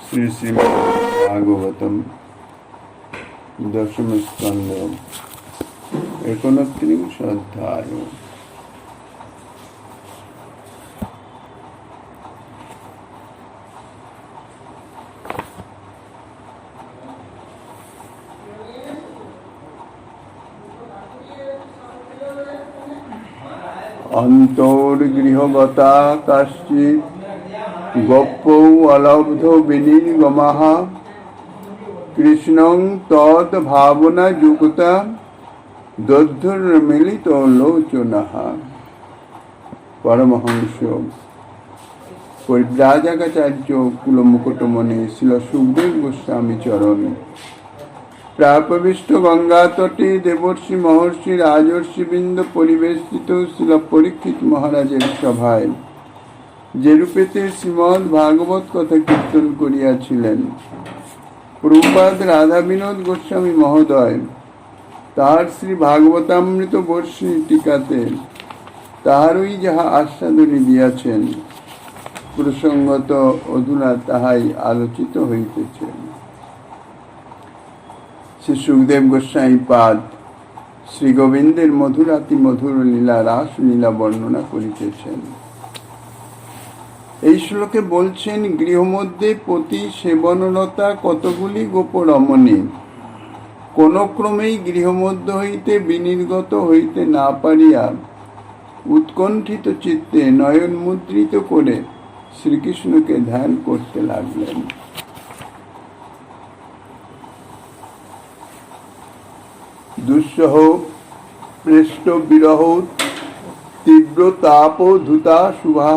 श्री श्रीमद्भागवतम दशम स्कंद 29 अध्याय। अंतर्गृहगता कश्चित् गोप्यौ अलब्धो विनिर्गमः कृष्णं तत् भावना युक्ता दध्युर्मिलित लोचनः। परमहंस परिव्राजकाचार्य कुलमुकुटमणि श्रील सुखदेव गोस्वामी चरण प्रापविष्ट गंगा तटे देवर्षि महर्षि राजर्षिबृंद परिवेष्टित श्रील परीक्षित महाराजेर सभाय যেরূপেতে শ্রীমদ ভাগবত কথা কীর্তন করিয়াছিলেন, প্রভুপাদ রাধা বিনোদ গোস্বামী মহোদয় তাহার শ্রী ভাগবতামৃত বর্ষিণী টিকাতে তাহারই যাহা আস্বাদনী দিয়াছেন, প্রসঙ্গত অধুনা তাহাই আলোচিত হইতেছে। শ্রী সুখদেব গোস্বামী পাদ শ্রী গোবিন্দের মধুরাতি মধুর লীলা রাস লীলা বর্ণনা করিতেছেন। এই শ্লোকে বলছেন, গৃহমধ্যে পতি সেবনরতা কতগুলি গোপরমণী কোন ক্রমেই গৃহমধ্য হইতে বিনির্গত হইতে না পারিয়া উৎকণ্ঠিত চিত্তে নয়ন মুদ্রিত করে শ্রীকৃষ্ণকে ধ্যান করতে লাগলেন। দুঃসহ পৃষ্ঠ বিরহ তীব্র তাপ ধূতা শুভা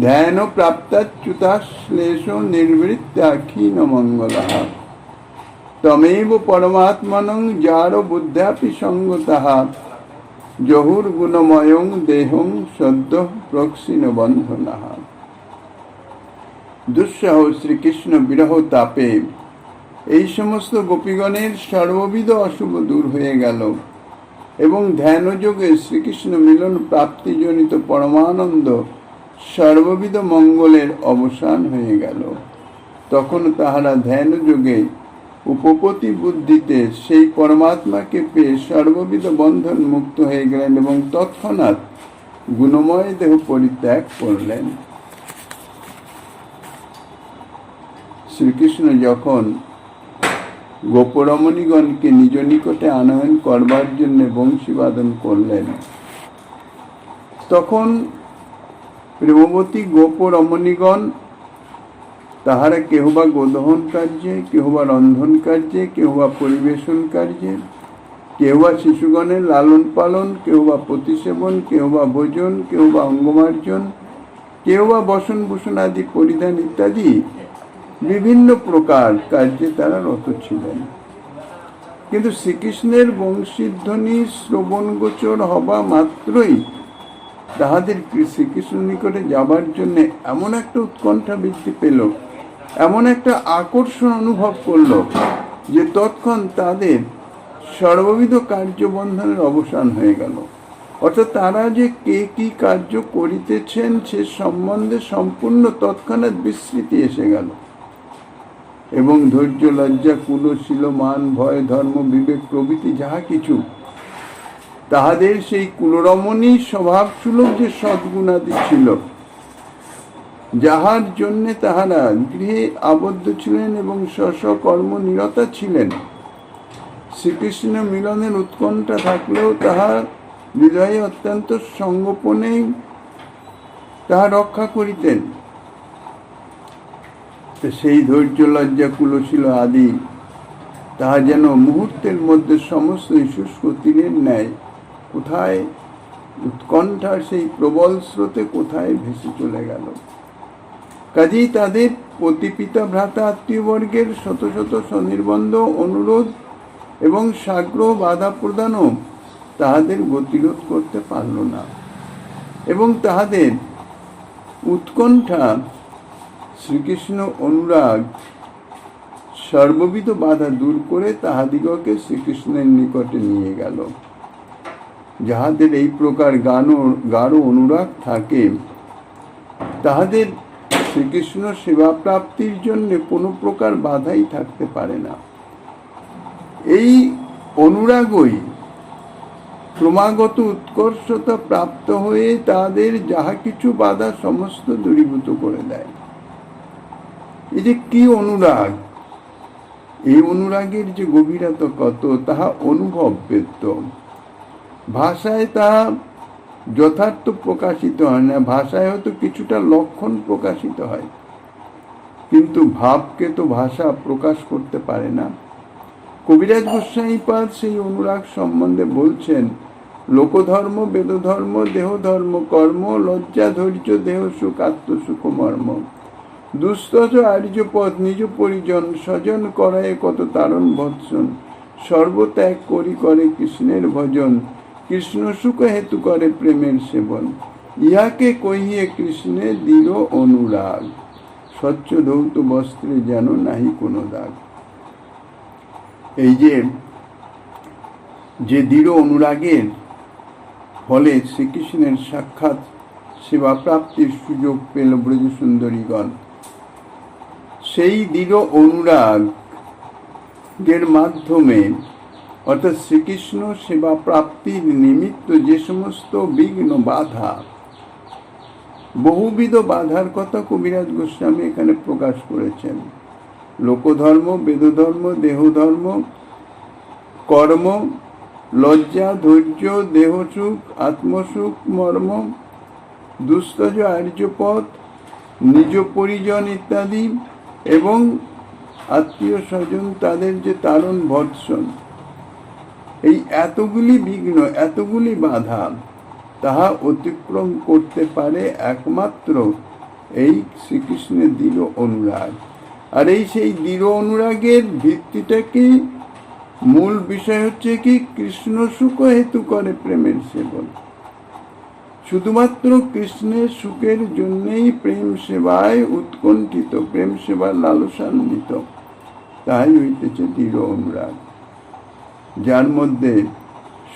ধ্যান প্রাপ্তাচ্যুতা শ্লেষ নির্বৃত্তা ক্ষীণ মঙ্গলঃ তমেব পরমাত্মনং যার বুদ্ধ্যাপি সঙ্গতঃ জহুর্গুণময়ং দেহং সদ্য প্রক্ষিণ বন্ধনঃ। দুঃসহ শ্রীকৃষ্ণ বিরহ তাপে এই সমস্ত গোপীগণের সর্ববিধ অশুভ দূর হয়ে গেল এবং ধ্যানযোগে শ্রীকৃষ্ণ মিলন প্রাপ্তিজনিত পরমানন্দ সর্ববিধ মঙ্গলের অবসান হয়ে গেল। তখন তাহারা ধ্যান যোগে উপপতি বুদ্ধিতে সেই পরমাত্মাকে পেয়ে সর্ববিধ বন্ধন মুক্ত হয়ে গেলেন এবং তৎক্ষণাৎ গুণময় দেহ পরিত্যাগ করলেন। শ্রীকৃষ্ণ যখন গোপরমণিগণকে নিজ নিকটে আনয়ন করবার জন্য বংশীবাদন করলেন, তখন প্রেমবতী গোপরমণিগণ তাহারা কেহ বা গোদহন কার্যে, কেহ বা রন্ধন কার্যে, কেহ বা পরিবেশন কার্যে, কেহ বা শিশুগণের লালন পালন, কেহ বা প্রতিসেবন, কেহ বা ভোজন, কেহ বা অঙ্গমার্জন, কেহ বা বসন ভূষণ আদি পরিধান ইত্যাদি বিভিন্ন প্রকার কার্যে তারা রত ছিলেন। কিন্তু শ্রীকৃষ্ণের বংশীধ্বনি শ্রবণগোচর হবা মাত্রই তাহাদের শ্রীকৃষ্ণ নিকটে যাবার জন্য এমন একটা উৎকণ্ঠা বৃদ্ধি পেল, এমন একটা আকর্ষণ অনুভব করল যে তৎক্ষণ তাদের সর্ববিধ কার্যবন্ধনের অবসান হয়ে গেল। অর্থাৎ তারা যে কে কি কার্য করিতেছেন সে সম্বন্ধে সম্পূর্ণ তৎক্ষণাৎ বিস্মৃতি এসে গেল এবং ধৈর্য লজ্জা কুলশীল মান ভয় ধর্ম বিবেক প্রভৃতি যাহা কিছু তাহাদের সেই কুলরমণী স্বভাবসুলভ যে সদ্গুণাদি ছিল, যাহার জন্য তাহারা গৃহে আবদ্ধ ছিলেন এবং স্বকর্ম নিরতা ছিলেন, শ্রীকৃষ্ণ মিলনের উৎকণ্ঠা থাকলেও তাহার হৃদয়ে অত্যন্ত সংগোপনে তাহা রক্ষা করিতেন। সেই ধৈর্য লজ্জা কুলশীল আদি তাহা যেন মুহূর্তের মধ্যে সমস্ত শুষ্ক তীরের ন্যায় কোথায় উৎকণ্ঠার সেই প্রবল স্রোতে কোথায় ভেসে চলে গেল। কাজেই তাদের পতিপিতা ভ্রাতা আত্মীয়বর্গের শত শত স্বনির্বন্ধ অনুরোধ এবং সাগ্রহ বাধা প্রদানও তাহাদের গতিরোধ করতে পারল না এবং তাহাদের উৎকণ্ঠা শ্রীকৃষ্ণ অনুরাগ সর্ববিধ বাধা দূর করে তাহাদিগকে শ্রীকৃষ্ণের নিকটে নিয়ে গেল। যাহাদের এই প্রকার গাঢ় অনুরাগ থাকে তাহাদের শ্রীকৃষ্ণ সেবা প্রাপ্তির জন্য কোনো প্রকার বাধাই থাকতে পারে না। এই অনুরাগই ক্রমাগত উৎকর্ষতা প্রাপ্ত হয়ে তাদের যাহা কিছু বাধা সমস্ত দূরীভূত করে দেয়। এই যে কি অনুরাগ, এই অনুরাগের যে গভীরতা কত তাহা অনুভববেদ্য। ভাষায় তাহা যথার্থ প্রকাশিত হয় না, ভাষায় হয়তো কিছুটা লক্ষণ প্রকাশিত হয়, কিন্তু ভাবকে তো ভাষা প্রকাশ করতে পারে না। কবিরাজ গোস্বামীপাদ সেই অনুরাগ সম্বন্ধে বলছেন, লোকধর্ম, বেদধর্ম, দেহধর্ম, কর্ম, লজ্জা, ধৈর্য, দেহ সুখ, আত্মসুখ মর্ম, দুস্তজ আর্যপদ, নিজ পরিজন, স্বজন করায় কত তারণ ভৎসন, সর্বত্যাগ করি করে কৃষ্ণের ভজন, কৃষ্ণ সুখ হেতু করে প্রেমের সেবন, ইহাকে কহিয়ে কৃষ্ণের দৃঢ় অনুরাগ, স্বচ্ছ ধৌত বস্ত্রে যেন নাহি কোনো দাগ। এই যে দৃঢ় অনুরাগের ফলে শ্রীকৃষ্ণের সাক্ষাৎ সেবা প্রাপ্তির সুযোগ পেল ব্রজ সুন্দরীগণ, সেই দৃঢ় অনুরাগের মাধ্যমে অর্থাৎ শ্রীকৃষ্ণ সেবা প্রাপ্তির নিমিত্ত যে সমস্ত বিঘ্ন বাধা, বহুবিধ বাধার কথা কবিরাজ গোস্বামী এখানে প্রকাশ করেছেন। লোকধর্ম, বেদধর্ম, দেহধর্ম, কর্ম, লজ্জা, ধৈর্য, দেহসুখ, আত্মসুখ মর্ম, দুস্তজ আর্যপথ, নিজ পরিজন ইত্যাদি, এবং আত্মীয় স্বজন তাদের যে তারণ ভৎসন, এই এতগুলি বিঘ্ন, এতগুলি বাধা তাহা অতিক্রম করতে পারে একমাত্র এই শ্রীকৃষ্ণের দৃঢ় অনুরাগ। আর এই সেই দৃঢ় অনুরাগের ভিত্তিটাকে মূল বিষয় হচ্ছে কি, কৃষ্ণ সুখ হেতু করে প্রেমের সেবন। শুধুমাত্র কৃষ্ণের সুখের জন্যেই প্রেম সেবায় উৎকণ্ঠিত, প্রেম সেবার লালসান্বিত, তাই হইতেছে দৃঢ় অনুরাগ, যার মধ্যে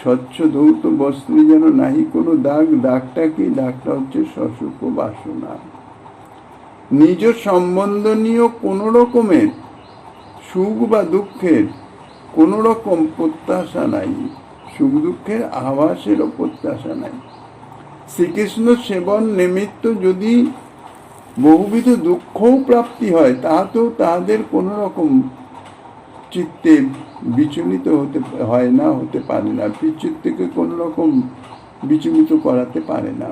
স্বচ্ছ ধৌত বস্ত্রে যেন নাহি কোনো দাগ। দাগটা কি? দাগটা হচ্ছে সসুখ বাসনা। নিজ সম্বন্ধনীয় কোনো রকমের সুখ বা দুঃখের কোনো রকম প্রত্যাশা নাই, সুখ দুঃখের আভাসেরও প্রত্যাশা নাই। শ্রীকৃষ্ণ সেবন নিমিত্ত যদি বহুবিধ দুঃখও প্রাপ্তি হয়, তাহাতেও তাহাদের কোনো রকম চিত্তে বিচলিত হতে হয় না, হতে পারে না, চিত্তকে কোনো রকম বিচলিত করাতে পারে না,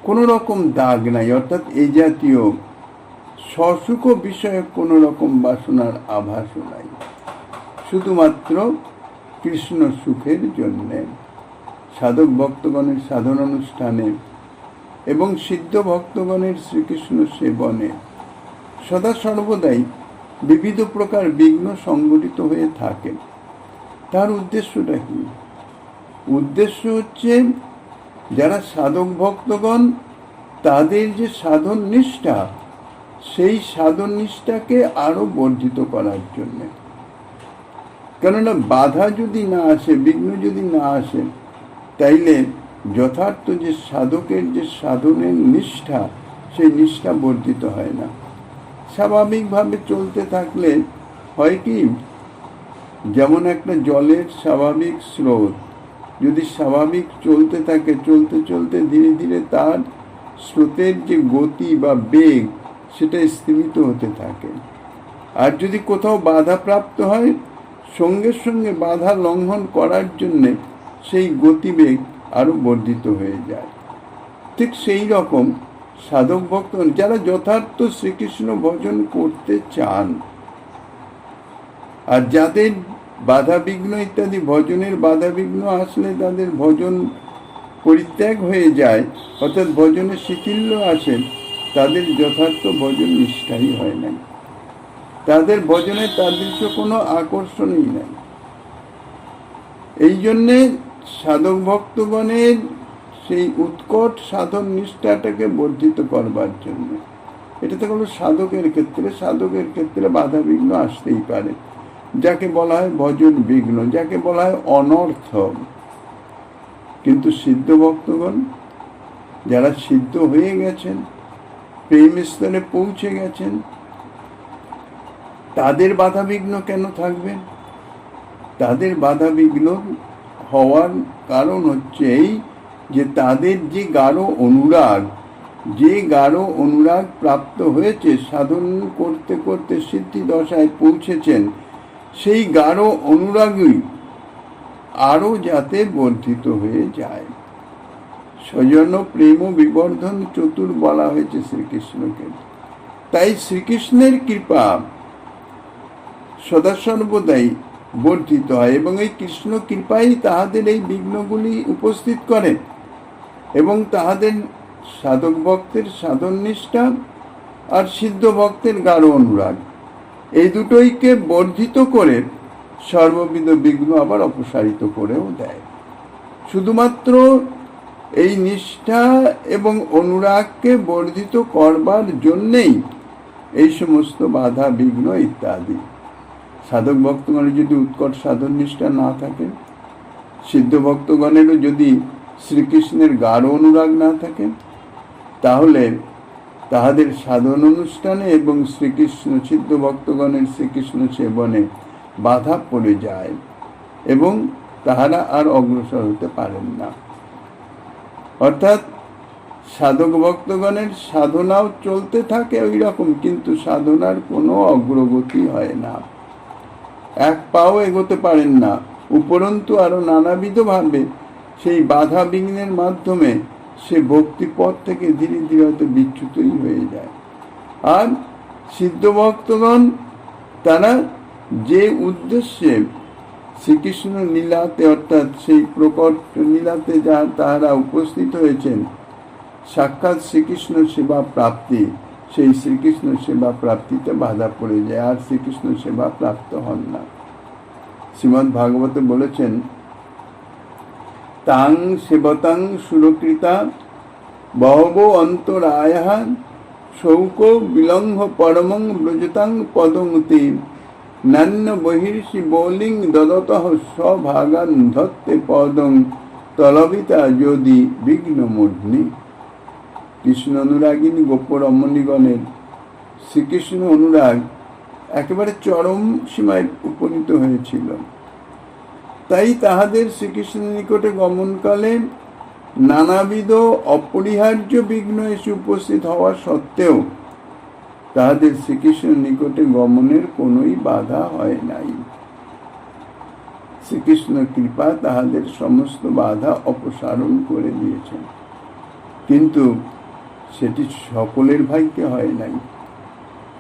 কোনো রকম দাগ নাই। অর্থাৎ এই জাতীয় সসুখ বিষয়ে কোনো রকম বাসনার আভাসও নাই, শুধুমাত্র কৃষ্ণ সুখের জন্যে সাধক ভক্তগণের সাধন অনুষ্ঠানে এবং সিদ্ধ ভক্তগণের শ্রীকৃষ্ণ সেবনে সদা সর্বদাই বিবিধ প্রকার বিঘ্ন সংঘটিত হয়ে থাকে। তার উদ্দেশ্যটা কি? উদ্দেশ্য হচ্ছে যারা সাধক ভক্তগণ তাদের যে সাধন নিষ্ঠা, সেই সাধন নিষ্ঠাকে আরো বর্ধিত করার জন্য। কেননা বাধা যদি না আসে, বিঘ্ন যদি না আসে, তাইলে যথার্থ যে সাধকের যে সাধনের নিষ্ঠা, সেই নিষ্ঠা বর্ধিত হয় না। স্বাভাবিকভাবে চলতে থাকলে হয় কি, যেমন একটা জলের স্বাভাবিক স্রোত যদি স্বাভাবিক চলতে থাকে, চলতে চলতে ধীরে ধীরে তার স্রোতের যে গতি বা বেগ সেটা স্থিমিত হতে থাকে। আর যদি কোথাও বাধা প্রাপ্ত হয়, সঙ্গে সঙ্গে বাধা লঙ্ঘন করার জন্যে সেই গতিবেগ আরো বর্ধিত হয়ে যায়। ঠিক সেই রকম সাধক ভক্ত যারা যথার্থ শ্রীকৃষ্ণ ভজন করতে চান, আর যাদের বাধা বিঘ্ন ইত্যাদি, ভজনের বাধা বিঘ্ন আসলে তাদের ভজন পরিত্যাগ হয়ে যায়, অর্থাৎ ভজনে শিথিল্য আসেন, তাদের যথার্থ ভজন নিষ্ঠাই হয় নাই, তাদের ভজনে তাদৃশ্য কোনো আকর্ষণই নাই। এই জন্যে সাধক ভক্তগণের সেই উৎকট সাধন নিষ্ঠাটাকে বর্ধিত করবার জন্য, এটা তো হলো সাধকের ক্ষেত্রে। সাধকের ক্ষেত্রে বাধা বিঘ্ন আসতেই পারে, যাকে বলা হয় ভজন বিঘ্ন, যাকে বলা হয় অনর্থ। কিন্তু সিদ্ধ ভক্তগণ যারা সিদ্ধ হয়ে গেছেন, প্রেম স্তরে পৌঁছে গেছেন, তাদের বাধা বিঘ্ন কেন থাকবে? তাদের বাধা বিঘ্ন হওয়ার কারণ হচ্ছে এই যে তাদের যে গাঢ় অনুরাগ প্রাপ্ত হয়েছে, সাধন করতে করতে সিদ্ধি দশায় পৌঁছেছেন, সেই গাঢ় অনুরাগই আরো যাতে বর্ধিত হয়ে যায়। স্বজন প্রেম বিবর্ধন চতুর বলা হয়েছে শ্রীকৃষ্ণকে। তাই শ্রীকৃষ্ণের কৃপা সদা সর্বদাই বর্ধিত হয় এবং এই কৃষ্ণ কৃপাই তাহাদের এই বিঘ্নগুলি উপস্থিত করে এবং তাহাদের সাধক ভক্তের সাধন নিষ্ঠা আর সিদ্ধ ভক্তের গাঢ় অনুরাগ, এই দুটোইকে বর্ধিত করে সর্ববিধ বিঘ্ন আবার অপসারিত করেও দেয়। শুধুমাত্র এই নিষ্ঠা এবং অনুরাগকে বর্ধিত করবার জন্যেই এই সমস্ত বাধা বিঘ্ন ইত্যাদি। সাধক ভক্তগণের যদি উৎকট সাধন নিষ্ঠা না থাকে, সিদ্ধ ভক্তগণেরও যদি শ্রীকৃষ্ণের গাঢ় অনুরাগ না থাকে, তাহলে তাহাদের সাধন অনুষ্ঠানে এবং শ্রীকৃষ্ণ সিদ্ধ ভক্তগণের শ্রীকৃষ্ণ সেবনে বাধা পড়ে যায় এবং তাহারা আর অগ্রসর হতে পারেন না। অর্থাৎ সাধক ভক্তগণের সাধনাও চলতে থাকে ওই রকম, কিন্তু সাধনার কোনো অগ্রগতি হয় না, এক পাও এগোতে পারেন না। উপরন্তু আরো নানাবিধভাবে সেই বাধা বিঘ্নের মাধ্যমে সে ভক্তি পথ থেকে ধীরে ধীরে হয়তো বিচ্যুতই হয়ে যায়। আর সিদ্ধ ভক্তগণ তারা যে উদ্দেশ্যে শ্রীকৃষ্ণ লীলাতে অর্থাৎ সেই প্রকট লীলাতে যা তাহারা উপস্থিত হয়েছেন, সাক্ষাৎ শ্রীকৃষ্ণ সেবা প্রাপ্তি, সেই শ্রীকৃষ্ণ সেবা প্রাপ্তিতে বাধা পড়ে যায়, আর শ্রীকৃষ্ণ সেবা প্রাপ্ত হন না। শ্রীমদ্ ভাগবতে বলেছেন, তাং সেবতাং সুরকৃতা বহব অন্তরায়ঃ শৌক বিলঙ্ঘ পরমং ব্রজতাং পদং তে নান্য বহির্ষি বৌলিং দদতঃ স্বভাগান ধত্তে পদং তলবিতা যদি বিঘ্ন মূর্ধনি। কৃষ্ণ অনুরাগিনী গোপ রমণীগণের শ্রীকৃষ্ণ অনুরাগ একেবারে চরম সীমায় উপনীত হয়েছিল। তাই তাহাদের শ্রীকৃষ্ণের নিকটে গমনকালে নানাবিধ অপরিহার্য বিঘ্ন এসে উপস্থিত হওয়া সত্ত্বেও তাহাদের শ্রীকৃষ্ণের নিকটে গমনের কোনোই বাধা হয় নাই। শ্রীকৃষ্ণ কৃপা তাহাদের সমস্ত বাধা অপসারণ করে দিয়েছেন, কিন্তু সেটি সকলের ভাগ্যে হয় নাই।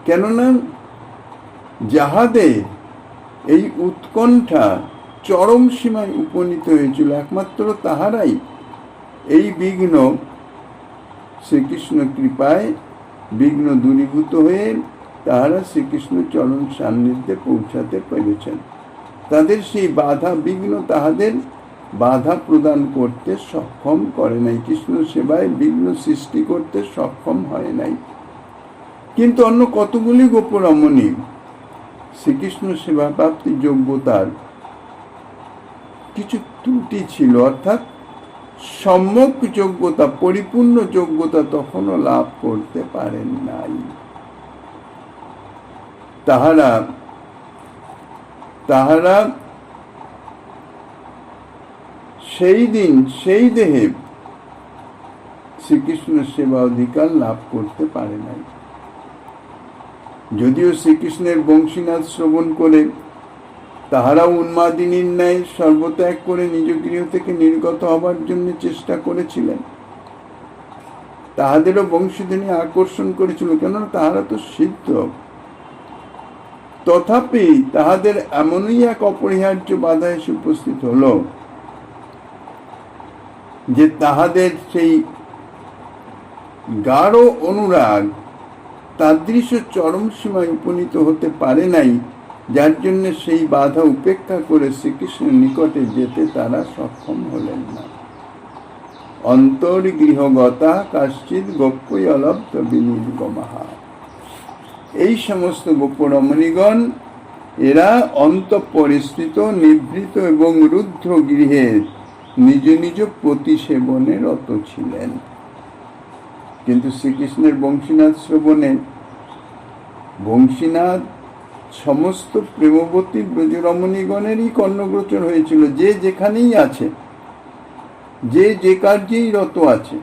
কেননা যাহাদের এই উৎকণ্ঠা চরম সীমায় উপনীত হয়েছিল, একমাত্র তাহারাই এই বিঘ্ন শ্রীকৃষ্ণ কৃপায় বিঘ্ন দূরীভূত হয়ে তাহারা শ্রীকৃষ্ণ চরণ সান্নিধ্যে পৌঁছাতে পেরেছেন। তাদের সেই বাধা বিঘ্ন তাহাদের বাধা প্রদান করতে সক্ষম করে নাই, কৃষ্ণ সেবায় বিঘ্ন সৃষ্টি করতে সক্ষম হয় নাই। কিন্তু অন্য কতগুলি গোপরমণী শ্রীকৃষ্ণ সেবা প্রাপ্তি যোগ্যতার কিছু ত্রুটি ছিল, অর্থাৎ সম্যক যোগ্যতা, পরিপূর্ণ যোগ্যতা তখনও লাভ করতে পারেন নাই। তাহারা সেই দিন সেই দেহে শ্রীকৃষ্ণ সেবা অধিকার লাভ করতে পারে নাই। যদিও শ্রীকৃষ্ণের বংশীনাথ শ্রবণ করে তাহারাও উন্মাদিনীর ন্যায় সর্বত্যাগ করে নিজ গৃহ থেকে নির্গত হবার জন্য চেষ্টা করেছিলেন, তাহাদেরও বংশীধ্বনি আকর্ষণ করেছিল, কেননা তাহারা তো সিদ্ধ। তথাপি তাহাদের এমনই এক অপরিহার্য বাধা এসে উপস্থিত হল যে তাহাদের সেই গাঢ় অনুরাগ তাদৃশ চরম সীমায় উপনীত হতে পারে নাই, যার জন্য সেই বাধা উপেক্ষা করে শ্রীকৃষ্ণের নিকটে যেতে তারা সক্ষম হলেন না। অন্তর্গৃহগতা কাশ্চিৎ গোপ্যই অলব্ধ বিনির্গমাহা। এই সমস্ত গোপরমণীগণ এরা অন্তঃপরিস্থিত নিভৃত এবং রুদ্র গৃহে নিজ নিজ প্রতিসেবনে রত ছিলেন। কিন্তু শ্রীকৃষ্ণের বংশীনাথ শ্রবণে বংশীনাথ সমস্ত প্রেমবতী ব্রজরমণীগণেরই কর্ণগোচর হয়েছিল, যে যেখানেই আছে, যে যে কার্যেই রত আছে,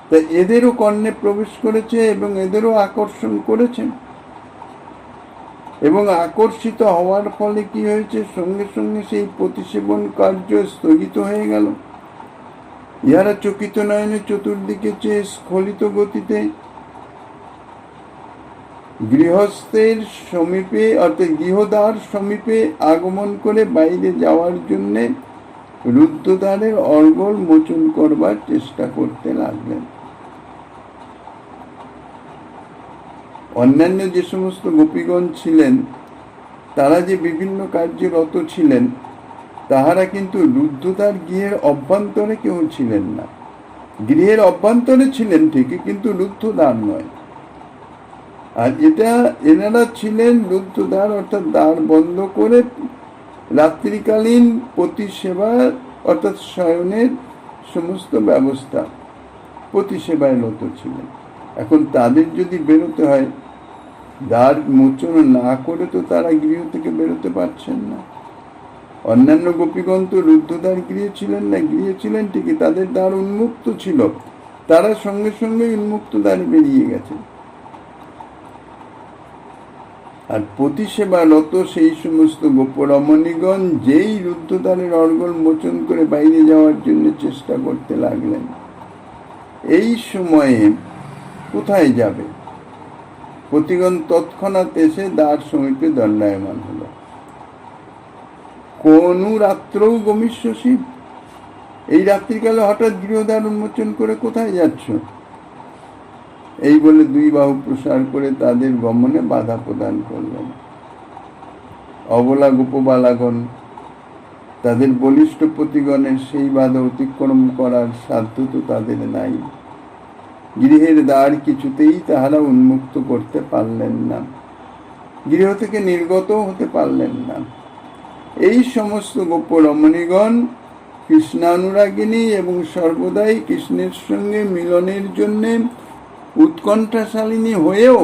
তা এদেরও কর্ণে প্রবেশ করেছে এবং এদেরও আকর্ষণ করেছেন। এবং আকর্ষিত হওয়ার ফলে কি হয়েছে, সঙ্গে সঙ্গে সেই প্রতিসেবন কার্য স্থগিত হয়ে গেল। ইহারা চকিত নয়নে চতুর্দিকে চেয়ে স্খলিত গতিতে গৃহস্থের সমীপে অর্থাৎ গৃহদ্বার সমীপে আগমন করে বাইরে যাওয়ার জন্য রুদ্ধদ্বারের অর্গল মোচন করবার চেষ্টা করতে লাগলেন। অন্যান্য যে সমস্ত গোপীগণ ছিলেন তারা যে বিভিন্ন কার্যে রত ছিলেন, তাহারা কিন্তু রুদ্ধদ্বার গৃহের অভ্যন্তরে কেউ ছিলেন না। গৃহের অভ্যন্তরে ছিলেন ঠিকই, কিন্তু রুদ্ধদ্বার নয়। আর এনারা ছিলেন রুদ্ধদ্বার অর্থাৎ দ্বার বন্ধ করে রাত্রিকালীন প্রতিসেবা অর্থাৎ শয়নের সমস্ত ব্যবস্থা প্রতিসেবায় রত ছিলেন। এখন তাদের যদি বেরোতে হয়, দ্বার মোচন না করে তো তারা গৃহ থেকে বেরোতে পারছেন না। অন্যান্য গোপীগণ তো রুদ্ধদ্বার গৃহে ছিলেন না, গৃহে ছিলেন ঠিকই, তাদের দ্বার উন্মুক্ত ছিল, তারা সঙ্গে সঙ্গে উন্মুক্ত দ্বারে বেরিয়ে গেছে। আর প্রতিসেবারত সেই সমস্ত গোপরমণীগণ যেই রুদ্ধদ্বারের অর্গল মোচন করে বাইরে যাওয়ার জন্য চেষ্টা করতে লাগলেন, এই সময়ে কোথায় যাবে? পতিগণ তৎক্ষণাৎ এসে দ্বার সমীপে দণ্ডায়মান হল। কোন রাত্রও গমিষ্য শিব, এই রাত্রিকালে হঠাৎ গৃহদ্বার উন্মোচন করে কোথায় যাচ্ছ? এই বলে দুই বাহু প্রসার করে তাদের গমনে বাধা প্রদান করলেন। অবলা গোপবালাগণ তাদের বলিষ্ঠ পতিগণের সেই বাধা অতিক্রম করার সাধ্য তো তাদের নাই। গৃহের দ্বার কিছুতেই তাহারা উন্মুক্ত করতে পারলেন না, গৃহ থেকে নির্গত হতে পারলেন না। এই সমস্ত গোপরমণীগণ কৃষ্ণানুরাগিনী এবং সর্বদাই কৃষ্ণের সঙ্গে মিলনের জন্য উৎকণ্ঠাশালিনী হয়েও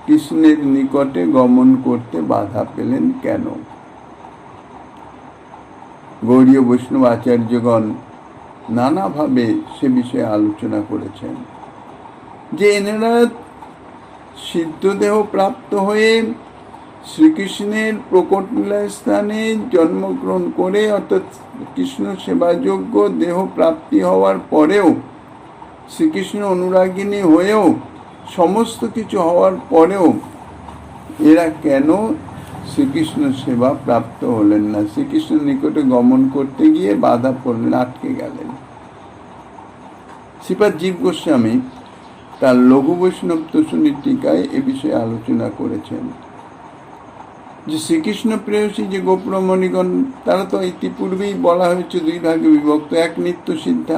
কৃষ্ণের নিকটে গমন করতে বাধা পেলেন কেন? গৌড়ীয় বৈষ্ণব আচার্যগণ নানাভাবে সে বিষয়ে আলোচনা করেছেন যে এনারা সিদ্ধদেহ প্রাপ্ত হয়ে শ্রীকৃষ্ণের প্রকট লীলা স্থানে জন্মগ্রহণ করে অর্থাৎ কৃষ্ণ সেবাযোগ্য দেহ প্রাপ্তি হওয়ার পরেও, শ্রীকৃষ্ণ অনুরাগিনী হয়েও, সমস্ত কিছু হওয়ার পরেও এরা কেন শ্রীকৃষ্ণ সেবা প্রাপ্ত হলেন না? শ্রীকৃষ্ণের নিকটে গমন করতে গিয়ে বাধা পড়লেন, আটকে গেলেন। শ্রীপাদ জীব গোস্বামী তার লঘু বৈষ্ণব তোষণীর টিকায় এ বিষয়ে আলোচনা করেছেন যে শ্রীকৃষ্ণ প্রেয়সী যে গোপরমণীগণ তারা তো ইতিপূর্বেই বলা হয়েছে দুই ভাগে বিভক্ত, এক নিত্য সিদ্ধা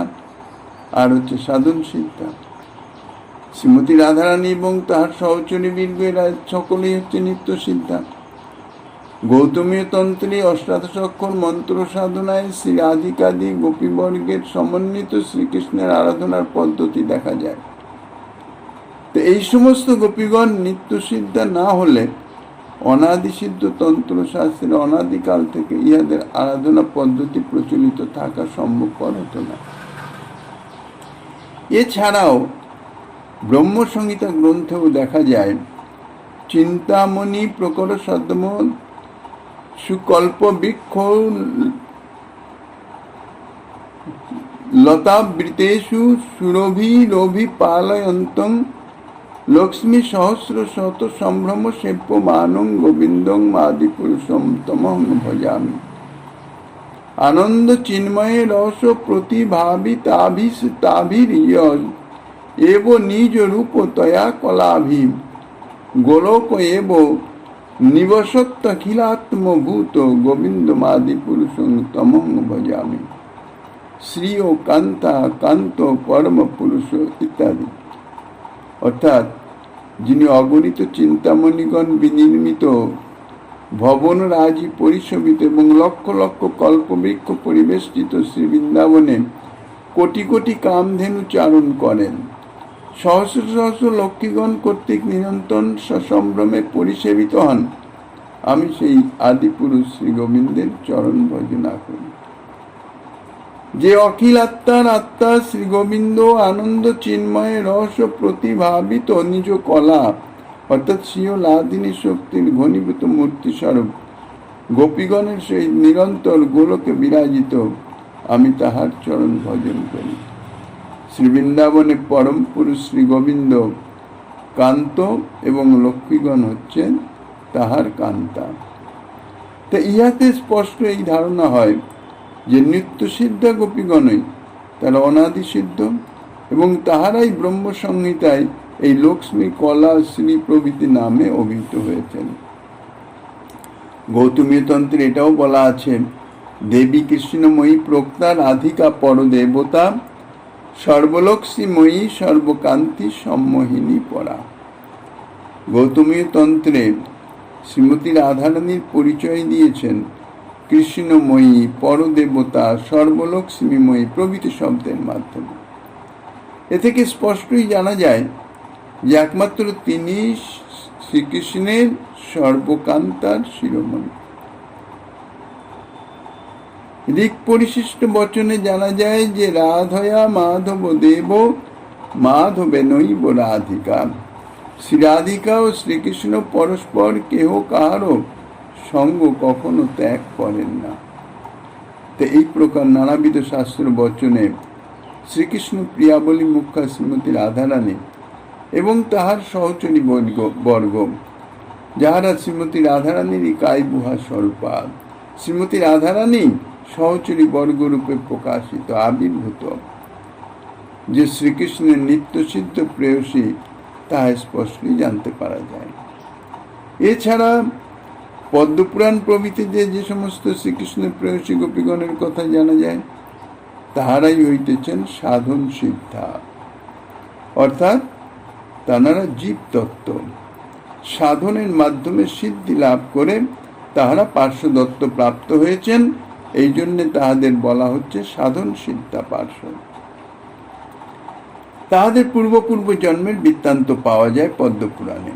আর হচ্ছে সাধন সিদ্ধা। শ্রীমতী রাধারানী এবং তাহার সহচরী বীর্গ এরা সকলেই হচ্ছে নিত্য সিদ্ধা। গৌতমীয় তন্ত্রে অষ্টাদশ অক্ষর মন্ত্র সাধনায় শ্রী রাধিকাদি গোপীবর্গের সমন্বিত শ্রীকৃষ্ণের আরাধনার পদ্ধতি দেখা যায়। তো এই সমস্ত গোপীগণ নিত্য সিদ্ধা না হলে অনাদিসিদ্ধ তন্ত্র শাস্ত্রে অনাদিকাল থেকে ইহাদের আরাধনা পদ্ধতি প্রচলিত থাকা সম্ভবপর হতো না। এছাড়াও ব্রহ্মসংহিতা গ্রন্থেও দেখা যায় চিন্তামণি প্রকর সদ্ম সুকল্প বৃক্ষ লতাবৃতেষু সুরভি লোভি পালয়ন্তং লক্ষ্মী সহস্র শত সম্ভ্রম সেব্যমানং গোবিন্দং আদি পুরুষম তমহং ভজামি। আনন্দ চিন্ময়ে রস প্রতিভাবিতাভির এব নিজ রূপ তয়া কলাভি গোলক এব নিবসত্তখিলাত্মভূত গোবিন্দমাদি পুরুষং তমহং ভজামি। শ্রী ও কান্তা কান্ত পরম পুরুষ ইত্যাদি। অর্থাৎ যিনি অগণিত চিন্তামণিগণ বিনির্মিত ভবন রাজি পরিশোভিত এবং লক্ষ লক্ষ কল্পবৃক্ষ পরিবেষ্টিত শ্রী বৃন্দাবনে কোটি কোটি কামধেনু চারণ করেন। সহস্র সহস্র লক্ষ্মীগণ কর্তৃক নিরন্তর সসম্ভ্রমে পরিসেবিত হন। আমি সেই আদিপুরুষ শ্রী গোবিন্দের চরণ ভজনা করি। যে অখিল আত্মার আত্মা শ্রী গোবিন্দ আনন্দ চিন্ময় রহস্য প্রতিভাবিত নিজ কলা অর্থাৎ স্বীয় লাদিনী শক্তির ঘনীভূত মূর্তি স্বরূপ গোপীগণের সহিত নিরন্তর গোলকে বিরাজিত, আমি তাহার চরণ ভজন করি। শ্রী বৃন্দাবনে পরম পুরুষ শ্রী গোবিন্দ কান্ত এবং লক্ষ্মীগণ হচ্ছেন তাহার কান্তা। তা ইহাতে স্পষ্ট এই ধারণা হয় যে নিত্যসিদ্ধা গোপীগণই তারা অনাদি সিদ্ধ এবং তাহারাই ব্রহ্ম সংহিতায় এই লক্ষ্মী কলা শ্রী প্রভৃতি নামে অভিহিত হয়েছেন। গৌতমী তন্ত্রে এটাও বলা আছে, দেবী কৃষ্ণময়ী প্রোক্তা রাধিকা পরদেবতা সর্বলক্ষ্মীময়ী সর্বকান্তি সম্মোহিনী পরা। গৌতমী তন্ত্রে শ্রীমতী রাধারানীর পরিচয় দিয়েছেন কৃষ্ণময়ী, পরদেবতা, সর্বলক্ষ্মীময়ী প্রভৃতি শব্দের মাধ্যমে। এ থেকে স্পষ্টই জানা যায় যে একমাত্র তিনি শ্রীকৃষ্ণের সর্বকান্তার শিরোমণি। ঋক পরিশিষ্ট বচনে জানা যায় যে রাধয়া মাধব দেব মাধবে নৈব রাধিকা। শ্রী রাধিকা ও শ্রীকৃষ্ণ পরস্পর কেহ কাহারও সঙ্গ কখনো ত্যাগ করেন না। তো এই প্রকার নানাবিধ শাস্ত্র বচনে শ্রীকৃষ্ণ প্রিয়াবলী মুখ্যা শ্রীমতী রাধারানী এবং তাহার সহচরী বর্গ, যাহারা শ্রীমতী রাধারানীরই কায়বুহা স্বরূপা, শ্রীমতী রাধারানী সহচরী বর্গরূপে প্রকাশিত আবির্ভূত, যে শ্রীকৃষ্ণের নিত্যসিদ্ধ প্রেয়সী তাহা স্পষ্টই জানতে পারা যায়। এছাড়া পদ্মপুরাণ প্রভৃতিতে যে সমস্ত শ্রীকৃষ্ণের প্রেয়সী গোপীগণের কথা জানা যায়, তাহারাই হইতেছেন সাধন সিদ্ধা, অর্থাৎ তাহারা জীব তত্ত্ব সাধনের মাধ্যমে সিদ্ধি লাভ করে তাহারা পার্শ্বদত্ত প্রাপ্ত হয়েছেন। এই জন্য তাহাদের বলা হচ্ছে সাধন সিদ্ধা পার্শ্বদ। তাহাদের পূর্ব জন্মের বৃত্তান্ত পাওয়া যায় পদ্মপুরাণে।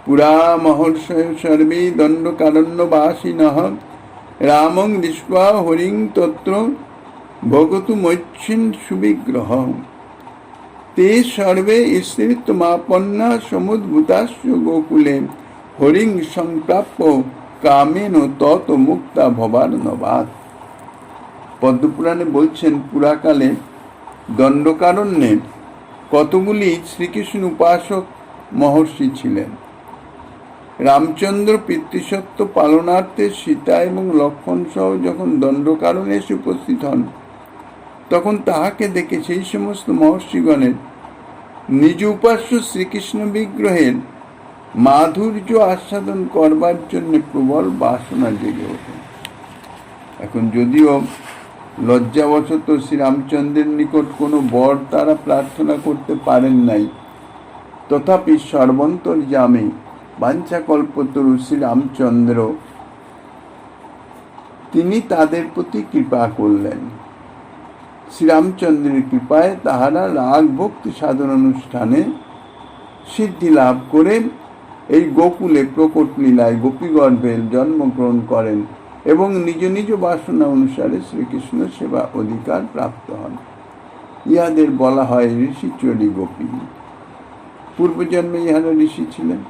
পুরা মহর্ষয় সর্বে দণ্ডকারণ্যবাসিনঃ রামং দৃष्ट्वा হরিং তত্র ভগতু মৈচ্ছিন সুবিগ্রহ তে সর্বে স্থিতমাপন্না সমুদ্ভূতাস্য গোকুলে হরিং সংপ্রাপ্য কামেন তত মুক্তা ভবার নবাত। পদ্মপুরাণে বলছেন, পুরাকালে দণ্ডকারণ্যে কতগুলি শ্রীকৃষ্ণ উপাসক মহর্ষি ছিলেন। রামচন্দ্র পিতৃসত্য পালনার্থে সীতা এবং লক্ষ্মণ সহ যখন দণ্ডকারণে এসে উপস্থিত হন, তখন তাহাকে দেখে সেই সমস্ত মহর্ষিগণের নিজ উপাস্য শ্রীকৃষ্ণ বিগ্রহের মাধুর্য আস্বাদন করবার জন্য প্রবল বাসনা জেগে ওঠে। এখন যদিও লজ্জাবশত শ্রীরামচন্দ্রের নিকট কোনো বর তারা প্রার্থনা করতে পারেন নাই, তথাপি সর্বন্তর্যামী বাঞ্ছাকল্পতরু শ্রীরামচন্দ্র তিনি তাদের প্রতি কৃপা করলেন। শ্রীরামচন্দ্রের কৃপায় তাহারা রাগ ভক্তি সাধন অনুষ্ঠানে সিদ্ধি লাভ করে এই গোকুলে প্রকট লীলায় গোপীগর্ভে জন্মগ্রহণ করেন এবং নিজ নিজ বাসনা অনুসারে শ্রীকৃষ্ণ সেবা অধিকার প্রাপ্ত হন। ইহাদের বলা হয় ঋষিচরী গোপী। পূর্বজন্মে ইহারা ঋষি ছিলেন।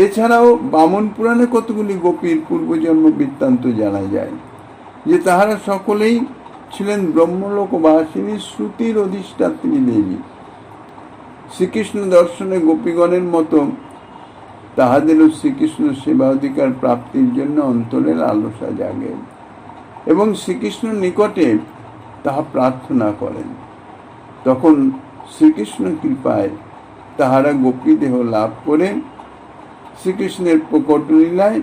এছাড়াও বামন পুরাণে কতগুলি গোপীর পূর্বজন্ম বৃত্তান্ত জানা যায়, যে তাহারা সকলেই ছিলেন ব্রহ্মলোকবাসিনী শ্রুতির অধিষ্ঠাত্রী দেবী। শ্রীকৃষ্ণ দর্শনে গোপীগণের মতো তাহাদেরও শ্রীকৃষ্ণ সেবা অধিকার প্রাপ্তির জন্য অন্তরের লালসা জাগে এবং শ্রীকৃষ্ণ নিকটে তাহা প্রার্থনা করেন। তখন শ্রীকৃষ্ণ কৃপায় তাহারা গোপীদেহ লাভ করে শ্রীকৃষ্ণের প্রকট লীলায়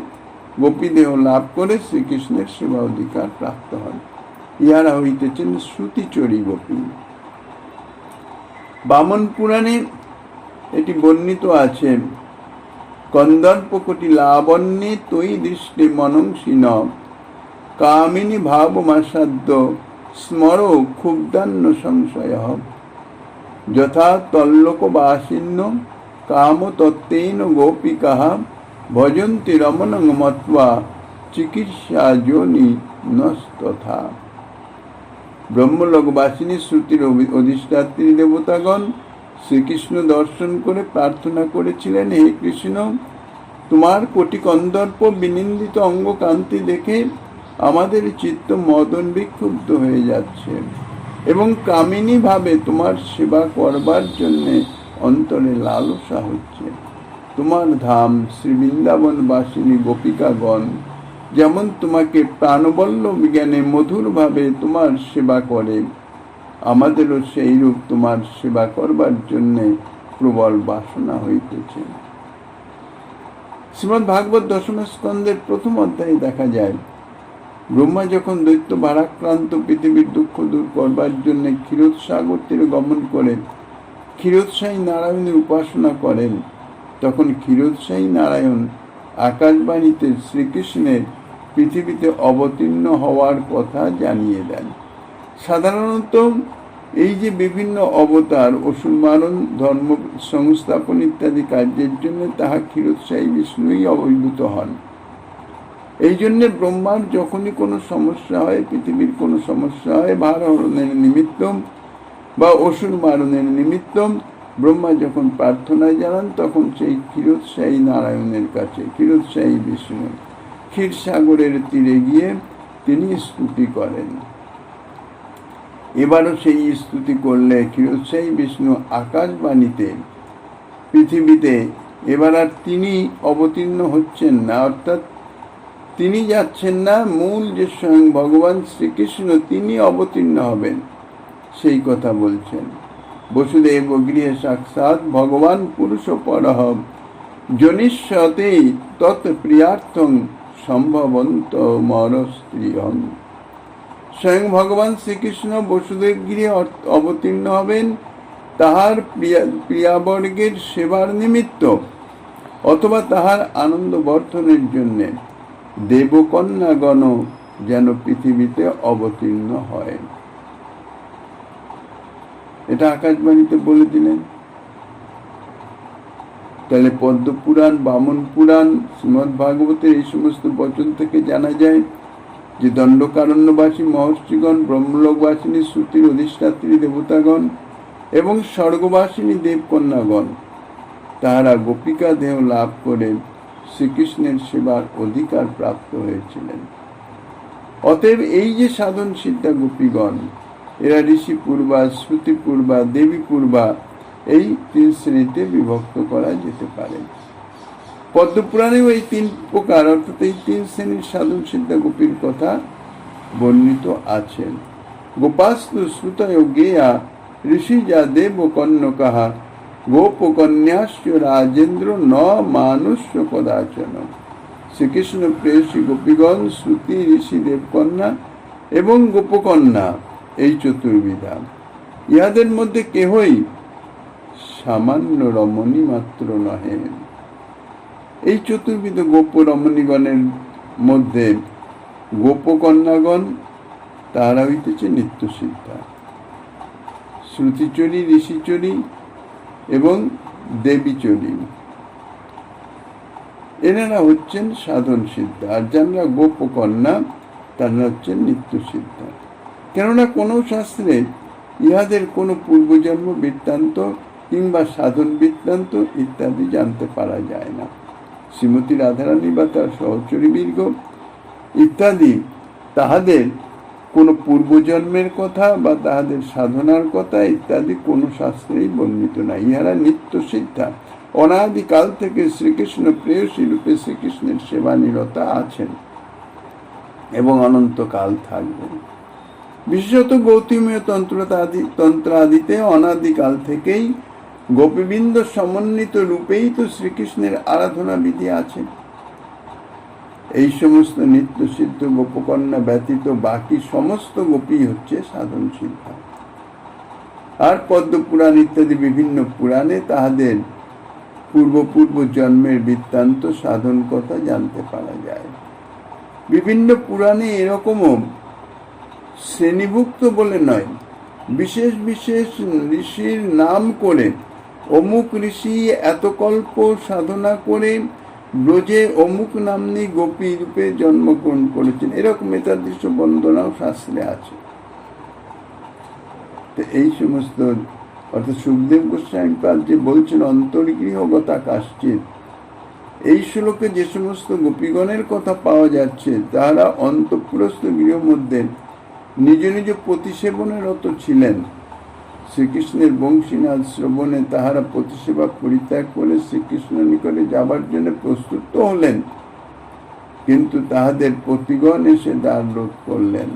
গোপীদেহ লাভ করে শ্রীকৃষ্ণের সেবা অধিকার প্রাপ্ত হন। ইহারা হইতেছেন শ্রুতিচরী গোপী। বামন পুরাণে এটি বর্ণিত আছে, কন্দর্পকটি লাবণ্যে তৈ দৃষ্টি মনংসীন কামিনী ভাবমাসাদ্য স্মর ক্ষুব্ধান্ন সংশয় যথা তল্লোকবাসিন্য কাম তত্ত্বেন গোপিকা ভজন্তি রমণং মত্বা চিকিৎসা যোনি নস্তথা। ব্রহ্মলোকবাসিনী শ্রুতির অধিষ্ঠাত্রী দেবতাগণ শ্রীকৃষ্ণ দর্শন করে প্রার্থনা করেছিলেন, হে কৃষ্ণ, তোমার কোটি কন্দর্প বিনিন্দিত অঙ্গ কান্তি দেখে আমাদের চিত্ত মদন বিক্ষুব্ধ হয়ে যাচ্ছে এবং কামিনী ভাবে তোমার সেবা করবার জন্যে অন্তরে লালসা হচ্ছে। তোমার ধাম শ্রী বৃন্দাবনবাসিনী গোপিকাগণ যেমন তোমাকে প্রাণবল্লভ জ্ঞানে মধুর ভাবে তোমার সেবা করে, আমাদেরও সেই রূপ তোমার সেবা করবার জন্যে প্রবল বাসনা হইতেছে। শ্রীমদ্ ভাগবত দশম স্কন্ধের প্রথম অধ্যায়ে দেখা যায়, ব্রহ্মা যখন দৈত্য ভারাক্রান্ত পৃথিবীর দুঃখ দূর করবার জন্য ক্ষীরোদসাগর তীরে গমন করে ক্ষীরোদসায়ী নারায়ণের উপাসনা করেন, তখন ক্ষীরোদসায়ী নারায়ণ আকাশবাণীতে শ্রীকৃষ্ণের পৃথিবীতে অবতীর্ণ হওয়ার কথা জানিয়ে দেন। সাধারণত এই যে বিভিন্ন অবতার, অসুর মারণ, ধর্ম সংস্থাপন ইত্যাদি কার্যের জন্য তাহা ক্ষীরোদসায়ী বিষ্ণুই আবির্ভূত হন। এই জন্যে ব্রহ্মার যখনই কোনো সমস্যা হয়, পৃথিবীর কোনো সমস্যা হয়, ভারহরণের নিমিত্ত বা অসুর মারণের নিমিত্ত ব্রহ্মা যখন প্রার্থনায় জানান, তখন সেই ক্ষীরোদসায়ী নারায়ণের কাছে ক্ষীরোদসায়ী বিষ্ণু ক্ষীরসাগরের তীরে গিয়ে তিনি স্তুতি করেন। এবারও সেই স্তুতি করলে ক্ষীরোদসায়ী বিষ্ণু আকাশবাণীতে পৃথিবীতে এবার আর তিনি অবতীর্ণ হচ্ছেন না, অর্থাৎ তিনি যাচ্ছেন না, মূল যে স্বয়ং ভগবান শ্রীকৃষ্ণ তিনি অবতীর্ণ হবেন সেই কথা বলছেন। বসুদেব গৃহে সাক্ষাৎ ভগবান পুরুষ পরঃ জনিষ্যতে তৎ প্রিয়ার্থং সম্ভবন্ত মর স্ত্রীয়ং। স্বয়ং ভগবান শ্রীকৃষ্ণ বসুদেব গৃহে অবতীর্ণ হবেন তাহার প্রিয়াবর্গের সেবার নিমিত্ত অথবা তাহার আনন্দ বর্ধনের জন্যে দেবকন্যাগণ যেন পৃথিবীতে অবতীর্ণ হয়, এটা আকাশবাণীতে বলে দিলেন। তাহলে পদ্মপুরাণ, বামন পুরাণ, শ্রীমদ্ ভাগবতের এই সমস্ত বচন থেকে জানা যায় যে দণ্ডকারণ্যবাসী মহর্ষিগণ, ব্রহ্মলোকবাসিনী শ্রুতির অধিষ্ঠাত্রী দেবতাগণ এবং স্বর্গবাসিনী দেবকন্যাগণ তাহারা গোপিকা দেহ লাভ করে শ্রীকৃষ্ণের সেবার অধিকার প্রাপ্ত হয়েছিলেন। অতএব এই যে সাধন সিদ্ধা গোপীগণ, এরা ঋষি পূর্বা, শ্রুতি পূর্বা, দেবী পূর্বা, এই তিন শ্রেণীতে বিভক্ত করা যেতে পারে। পদ্মপুরাণেও এই তিন প্রকার অর্থাৎ এই তিন শ্রেণীর সাধন সিদ্ধা গোপীর কথা বর্ণিত আছেন। গোপাস্তু শ্রুতয় গেয়া ঋষি যা দেব কন্যকাহা গোপকন্যাশ্চ রাজেন্দ্র ন মানুষ্য কদাচন। শ্রীকৃষ্ণ প্রেয়সী গোপীগণ, শ্রুতি, ঋষি, দেবকন্যা এবং গোপকন্যা এই চতুর্বিধা, ইহাদের মধ্যে কেহই সামান্য রমণী মাত্র নহে। এই চতুর্বিধ গোপ রমণীগণের মধ্যে গোপকন্যাগণ তাহারা হইতেছে নিত্যসিদ্ধা, শ্রুতিচরী, ঋষিচরী এবং দেবীচরী, এনারা হচ্ছেন সাধন সিদ্ধা। আর যারা গোপকন্যা তারা হচ্ছেন নিত্যসিদ্ধা। কেননা কোনো শাস্ত্রে ইহাদের কোনো পূর্বজন্ম বৃত্তান্ত কিংবা সাধন বৃত্তান্ত ইত্যাদি জানতে পারা যায় না। শ্রীমতী রাধারানী বা তার সহচরীবৃন্দ ইত্যাদি তাহাদের কোনো পূর্বজন্মের কথা বা তাহাদের সাধনার কথা ইত্যাদি কোনো শাস্ত্রেই বর্ণিত না। ইহারা নিত্য সিদ্ধা, অনাদিকাল থেকে শ্রীকৃষ্ণ প্রেয়সী রূপে শ্রীকৃষ্ণের সেবা নিরতা আছেন এবং অনন্তকাল থাকবেন। বিশেষত গৌতমীয় তন্ত্র আদিতে অনাদিকাল থেকেই গোপীবৃন্দ সমন্বিত রূপেই তো শ্রীকৃষ্ণের আরাধনা বিধি আছে। এই সমস্ত নিত্য সিদ্ধ গোপকন্যা ব্যতীত বাকি সমস্ত গোপী হচ্ছে সাধন সিদ্ধা। আর পদ্মপুরাণ ইত্যাদি বিভিন্ন পুরাণে তাহাদের পূর্ব জন্মের বৃত্তান্ত সাধন কথা জানতে পারা যায়। বিভিন্ন পুরাণে এরকমও শ্রেণীভুক্ত বলে নয়, বিশেষ বিশেষ ঋষির নাম করে অমুক ঋষি এত কল্প সাধনা করে ব্রজে অমুক নাম্নী গোপী রূপে জন্মগ্রহণ করেছেন, এরকম এতাদৃশ বন্দনাও শাস্ত্রে আছে। তো এই সমস্ত অর্থাৎ সুখদেব গোস্বামী পাদ যে বলছেন অন্তর্গৃহগতা কাশ্চিৎ, এই শ্লোকে যে সমস্ত গোপীগণের কথা পাওয়া যাচ্ছে তারা অন্তঃপুরস্থ গৃহ মধ্যে নিজ নিজ প্রতিসেবনেরত ছিলেন। শ্রীকৃষ্ণের বংশীনাথ শ্রবণে তাহারা প্রতিসেবা পরিত্যাগ করে শ্রীকৃষ্ণের নিকটে যাবার জন্য প্রস্তুত হলেন, কিন্তু তাহাদের পতিগণ এসে দ্বার রোধ করলেন।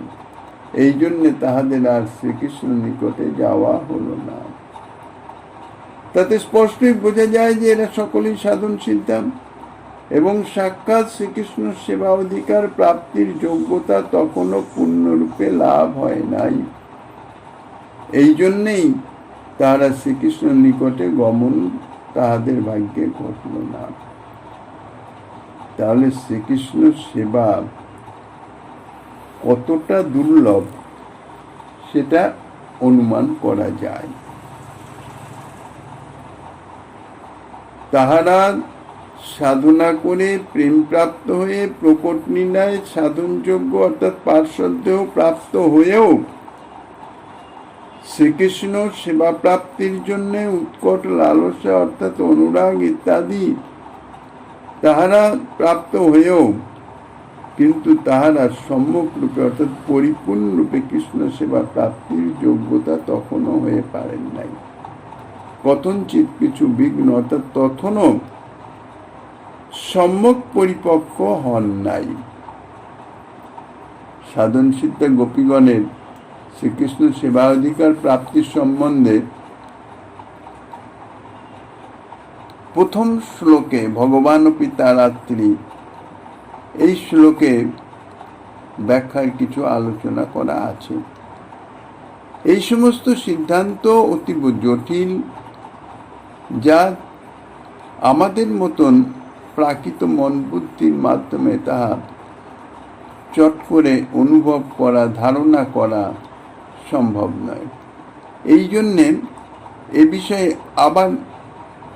এই জন্যে তাহাদের আর শ্রীকৃষ্ণ নিকটে যাওয়া হলো না। তাতে স্পষ্টই বোঝা যায় যে এরা সকলেই সাধনশীলতা এবং সাক্ষাৎ শ্রীকৃষ্ণ সেবা অধিকার প্রাপ্তির যোগ্যতা তখনও পূর্ণরূপে লাভ হয় নাই। এই জন্যেই তাহারা শ্রীকৃষ্ণ নিকটে গমন তাহাদের ভাগ্যে ঘটল না। তাহলে শ্রীকৃষ্ণ সেবা কতটা দুর্লভ সেটা অনুমান করা যায়। তাহারা সাধনা করে প্রেম প্রাপ্ত হয়ে প্রকট নির্ণয় সাধনযোগ্য অর্থাৎ পার্শ্বদেহ প্রাপ্ত হয়েও শ্রীকৃষ্ণ সেবা প্রাপ্তির জন্য উৎকট লালসা অর্থাৎ অনুরাগ ইত্যাদি তাহারা প্রাপ্ত হয়েও কিন্তু তাহারা সম্যক রূপে অর্থাৎ পরিপূর্ণ রূপে কৃষ্ণ সেবা প্রাপ্তির যোগ্যতা তখনও হয়ে পারেন নাই। কথঞ্চিৎ কিছু বিঘ্ন অর্থাৎ তখনও সম্যক পরিপক্ক হন নাই। সাধন সিদ্ধা গোপীগণের শ্রীকৃষ্ণ সেবা অধিকার প্রাপ্তির সম্বন্ধে প্রথম শ্লোকে ভগবান পিতা রাত্রি এই শ্লোকে ব্যাখ্যার কিছু আলোচনা করা আছে। এই সমস্ত সিদ্ধান্ত অতীব জটিল, যা আমাদের মতন প্রাকৃত মন বুদ্ধির মাধ্যমে তাহা চট করে অনুভব করা ধারণা করা সম্ভব নয়। এই জন্যে এ বিষয়ে আবার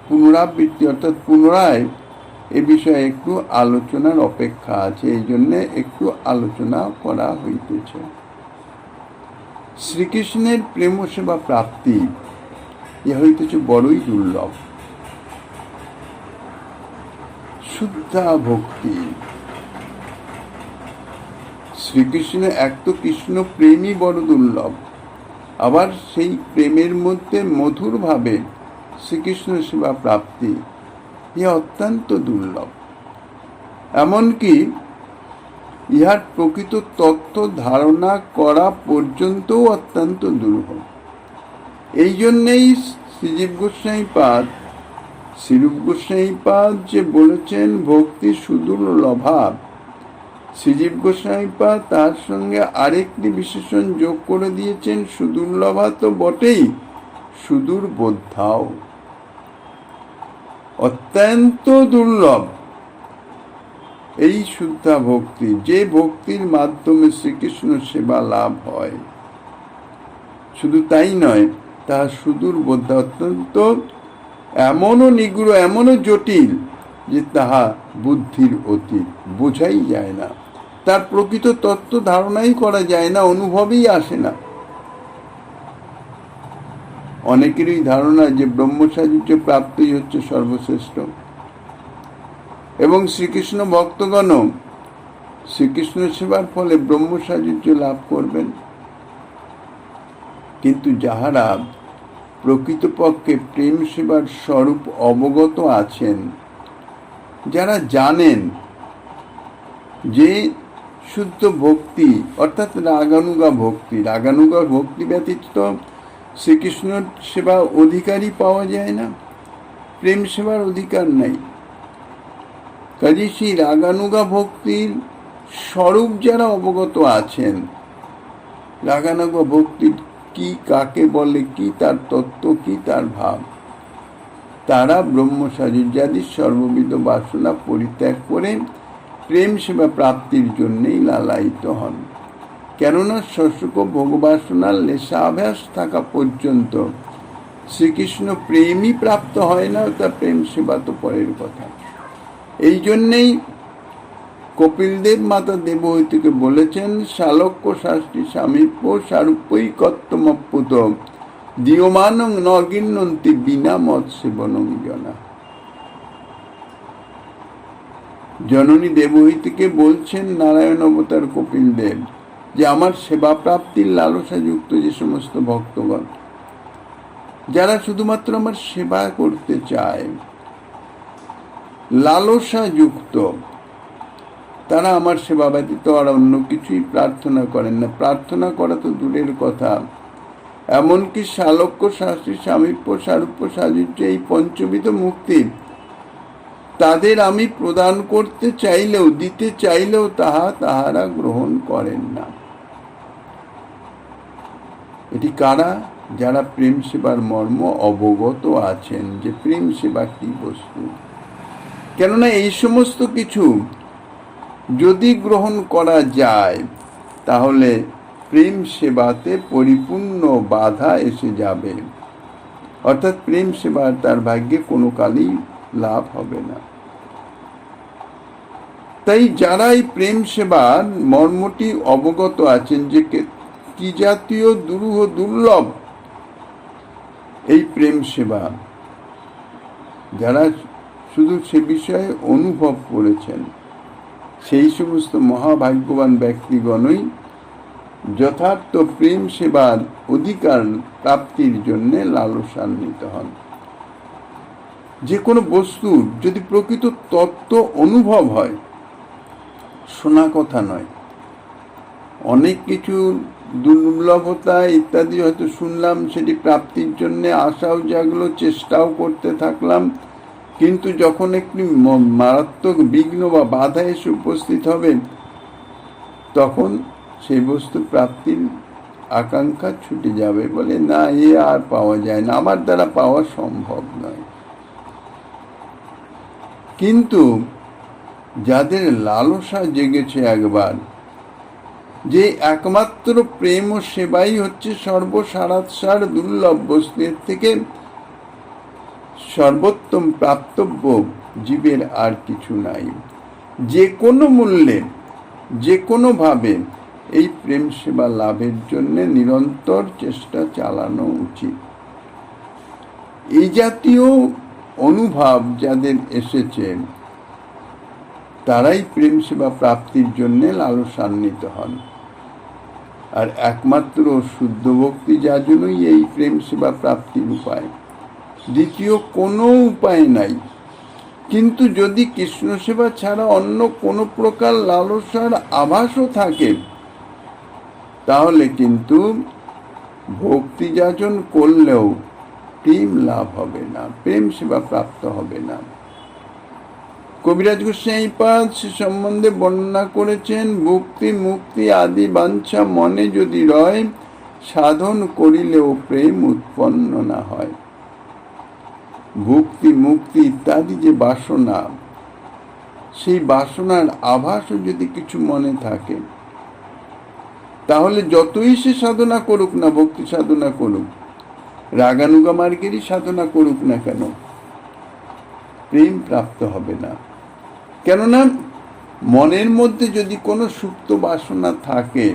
পুনরাবৃত্তি অর্থাৎ পুনরায় এ বিষয়ে একটু আলোচনার অপেক্ষা আছে, এই জন্যে একটু আলোচনা করা হইতেছে। শ্রীকৃষ্ণের প্রেম সেবা প্রাপ্তি এ হইতেছে বড়ই দুর্লভ। শুদ্ধা ভক্তি, শ্রীকৃষ্ণ এক তো কৃষ্ণ প্রেমই বড় দুর্লভ, আবার সেই প্রেমের মধ্যে মধুর ভাবে শ্রীকৃষ্ণ সেবা প্রাপ্তি এ অত্যন্ত দুর্লভ। এমনকি ইহার প্রকৃত তত্ত্ব ধারণা করা পর্যন্তও অত্যন্ত দুর্লভ। এই জন্যেই শ্রীজীব গোস্বামী পাদ শ্রীরূপ গোস্বামী পাদ যে বলেছেন ভক্তি সুদুর্লভা, শ্রীজীব গোস্বামী পাদ তার সঙ্গে আরেকটি বিশেষণ যোগ করে দিয়েছেন, সুদুর্লভা তো বটেই, সুদূরবোধ্যাও, অত্যন্ত দুর্লভ এই শুদ্ধা ভক্তি, যে ভক্তির মাধ্যমে শ্রীকৃষ্ণ সেবা লাভ হয়। শুধু তাই নয়, তাহা সুদূরবোধ্যা অত্যন্ত এমনও নিগুড় এমনও জটিল যে তাহা বুদ্ধির অতীত, বোঝাই যায় না, তার প্রকৃত তত্ত্ব ধারণাই করা যায় না, অনুভবেই আসে না। অনেকেরই ধারণা যে ব্রহ্মসাযুজ্য প্রাপ্তই হচ্ছে সর্বশ্রেষ্ঠ এবং শ্রীকৃষ্ণ ভক্তগণ শ্রীকৃষ্ণ সেবার ফলে ব্রহ্মসাযুজ্য লাভ করবেন। কিন্তু যাহারা প্রকৃতপক্ষে প্রেম সেবার স্বরূপ অবগত আছেন, যারা জানেন যে শুদ্ধ ভক্তি অর্থাৎ রাগানুগা ভক্তি ব্যতীত শ্রীকৃষ্ণ সেবা অধিকারই পাওয়া যায় না, প্রেম সেবার অধিকার নাই। কাজে সেই রাগানুগা ভক্তির স্বরূপ যারা অবগত আছেন, রাগানুগা ভক্তির কি কাকে বলে, কি তার তত্ত্ব, কি তার ভাব, তারা ব্রহ্মসাযুজ্যাদি সর্ববিধ বাসনা পরিত্যাগ করে প্রেম সেবা প্রাপ্তির জন্যই লালায়িত হন। কেননা শশুক ভোগবাসনার লেশাভ্যাস থাকা পর্যন্ত শ্রীকৃষ্ণ প্রেমই প্রাপ্ত হয় না, তা প্রেম সেবা তো পরের কথা। এই জন্যেই কপিলদেব মাতা দেবহূতিকে বলেছেন, শালক্য শাস্ত্রী স্বামীপ্য সারূপ্যই কর্তমপ্যুত দীয়মানং ন গিন্নন্তি বিনা মত সেবনং জনা। জননী দেবহূতিকে বলছেন নারায়ণ অবতার কপিলদেব যে আমার সেবা প্রাপ্তির লালসাযুক্ত যে সমস্ত ভক্তগণ, যারা শুধুমাত্র আমার সেবা করতে চায়, লালসাযুক্ত, তারা আমার সেবা ব্যতীত আর অন্য কিছুই প্রার্থনা করেন না। প্রার্থনা করা তো দূরের কথা, এমনকি শালক্য শাস্ত্রী স্বামীপ্য সারূপ্য সাযুজ্য এই পঞ্চবিধ মুক্তি তাদের আমি প্রদান করতে চাইলেও, দিতে চাইলেও তাহারা গ্রহণ করেন না। এটি কারা? যারা প্রেম সেবার মর্ম অবগত আছেন যে প্রেম সেবা কি বস্তু। কেননা এই সমস্ত কিছু যদি গ্রহণ করা যায় তাহলে প্রেম সেবাতে পরিপূর্ণ বাধা এসে যাবে, অর্থাৎ প্রেম সেবার তার ভাগ্যে কোনো কালই লাভ হবে না। তাই যারা এই প্রেম সেবার মর্মটি অবগত আছেন যে কি জাতীয় দুরূহ দুর্লভ এই প্রেম সেবা, যারা শুধু সে বিষয়ে অনুভব করেছেন, সেই সমস্ত মহাভাগ্যবান ব্যক্তিগণই যথার্থ প্রেম সেবার অধিকার প্রাপ্তির জন্য লালসান্বিত হন। যে কোনো বস্তুর যদি প্রকৃত তত্ত্ব অনুভব হয়, শোনা কথা নয়, অনেক কিছু দুর্লভতা ইত্যাদি হয়তো শুনলাম, সেটি প্রাপ্তির জন্য আশাও জাগলো, চেষ্টাও করতে থাকলাম, কিন্তু যখন একটি মারাত্মক বিঘ্ন বা বাধা এসে উপস্থিত হবে, তখন সেই বস্তু প্রাপ্তির আকাঙ্ক্ষা ছুটে যাবে, বলে না, এ আর পাওয়া যায় না, আমার দ্বারা পাওয়া সম্ভব নয়। কিন্তু যাদের লালসা জেগেছে একবার, যে একমাত্র প্রেম ও সেবাই হচ্ছে সর্বসারাৎসার দুর্লভ বস্তু, এর থেকে সর্বোত্তম প্রাপ্তব্য জীবের আর কিছু নাই, যে কোনো মূল্যে যে কোনোভাবে এই প্রেম সেবা লাভের জন্য নিরন্তর চেষ্টা চালানো উচিত। এই জাতীয় অনুভব যাদের এসেছে, তারাই প্রেম সেবা প্রাপ্তির জন্য লালসান্বিত হন। আর একমাত্র শুদ্ধ ভক্তি যার জন্যই এই প্রেম সেবা প্রাপ্তির উপায়, দ্বিতীয় কোনো উপায় নাই। কিন্তু যদি কৃষ্ণ সেবা ছাড়া অন্য কোনো প্রকার লালসার আভাসও থাকে, তাহলে কিন্তু ভক্তি যাচন করলেও প্রেম লাভ হবে না, প্রেম সেবা প্রাপ্ত হবে না। কবিরাজ গোস্বামীপাদ সে সম্বন্ধে বর্ণনা করেছেন, ভক্তি মুক্তি আদি বাঞ্ছা মনে যদি রয়, সাধন করিলেও প্রেম উৎপন্ন না হয়। ভক্তি মুক্তি ইত্যাদি যে বাসনা, সেই বাসনার আভাসও যদি কিছু মনে থাকে, তাহলে যতই সে সাধনা করুক না, ভক্তি সাধনা করুক, রাগানুগা মার্গেরই সাধনা করুক না কেন, প্রেম প্রাপ্ত হবে না। কেননা মনের মধ্যে যদি কোনো সুপ্ত বাসনা থাকে,